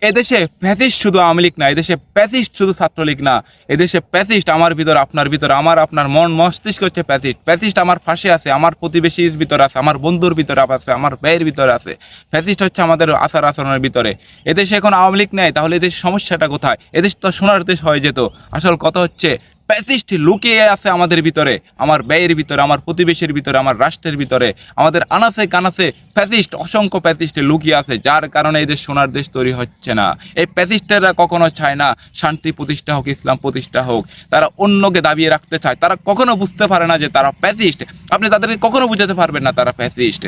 এদেশে ফ্যাসিস্ট শুধু আওয়ামী লীগ না, এদেশে প্যাসিস্ট শুধু ছাত্রলীগ না, এদেশে প্যাসিস্ট আমার ভিতর, আপনার ভিতর, আমার আপনার মন মস্তিষ্ক হচ্ছে প্যাসিস্ট। প্যাসিস্ট আমার পাশে আছে, আমার প্রতিবেশীর ভিতর আছে, আমার বন্ধুর ভিতরে আছে, আমার ব্যয়ের ভিতরে আছে। ফ্যাসিস্ট হচ্ছে আমাদের আচার আচরণের ভিতরে। এদেশে এখন আওয়ামী লীগ নেই, তাহলে এদেশের সমস্যাটা কোথায়? এদেশ তো সোনার দেশ হয়ে যেত। আসল কথা হচ্ছে প্যাসিস্ট লুকিয়ে আছে আমাদের ভিতরে, আমার ব্যয়ের ভিতরে, আমার প্রতিবেশীর ভিতরে, আমার রাষ্ট্রের ভিতরে, আমাদের আনাচে কানাচে প্যাসিস্ট, অসংখ্য প্যাসিস্ট লুকিয়ে আছে, যার কারণে এদের সোনার দেশ তৈরি হচ্ছে না। এই প্যাসিস্টেরা কখনো চায় না শান্তি প্রতিষ্ঠা হোক, ইসলাম প্রতিষ্ঠা হোক। তারা অন্যকে দাবিয়ে রাখতে চায়। তারা কখনো বুঝতে পারে না যে তারা প্যাসিস্ট। আপনি তাদেরকে কখনো বুঝাতে পারবেন না তারা প্যাসিস্ট।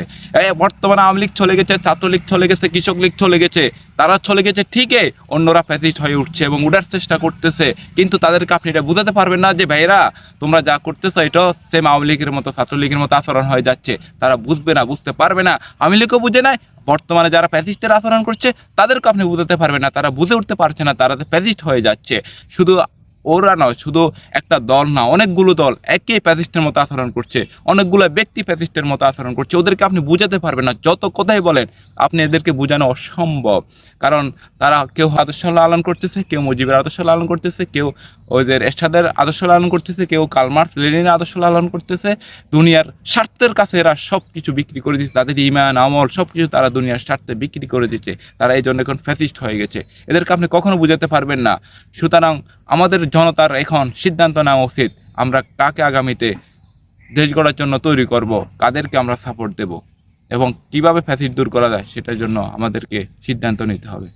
বর্তমানে আওয়ামী লীগ চলে গেছে, ছাত্রলীগ চলে গেছে, কৃষক লীগ চলে গেছে, তারা চলে গেছে ঠিকই, অন্যরা প্যাসিস্ট হয়ে উঠছে এবং উঠার চেষ্টা করতেছে। কিন্তু তাদেরকে আপনি এটা বুঝাতে পারবেন না যে ভাইরা, তোমরা যা করতেছো এটাও সেম আওয়ামী লীগের মতো, ছাত্রলীগের মতো আচরণ হয়ে যাচ্ছে। তারা বুঝবে না, বুঝতে পারবে না। আওয়ামী লীগও বুঝে নাই, বর্তমানে যারা প্যাসিস্টের আচরণ করছে তাদেরকে আপনি বুঝাতে পারবেন না। তারা বুঝে উঠতে পারছে না, তারা প্যাসিস্ট হয়ে যাচ্ছে। শুধু ওরা নয়, শুধু একটা দল না, অনেকগুলো দল একই প্যাসিস্টের মতো আচরণ করছে, অনেকগুলো ব্যক্তি প্যাসিস্টের মতো আচরণ করছে। ওদেরকে আপনি বুঝাতে পারবেন না, যত কথাই বলেন আপনি এদেরকে বোঝানো অসম্ভব। কারণ তারা কেউ আদর্শ লালন করতেছে, কেউ মুজিবের আদর্শ লালন করতেছে, কেউ ওই যে এরশাদের আদর্শ লালন করতেছে, কেউ কার্ল মার্কস লেনিনের আদর্শ লালন করতেছে। দুনিয়ার স্বার্থের কাছে এরা সব কিছু বিক্রি করে দিচ্ছে, তাদের ইমান আমল সব কিছু তারা দুনিয়ার স্বার্থে বিক্রি করে দিচ্ছে। তারা এই জন্য এখন ফ্যাসিস্ট হয়ে গেছে। এদেরকে আপনি কখনো বুঝাতে পারবেন না। সুতরাং আমাদের জনতার এখন সিদ্ধান্ত নেওয়া উচিত, আমরা কাকে আগামীতে দেশ গড়ার জন্য তৈরি করব, কাদেরকে আমরা সাপোর্ট দেব এবং কিভাবে ফ্যাসিস্ট দূর করা যায় সেটার জন্য আমাদেরকে সিদ্ধান্ত নিতে হবে।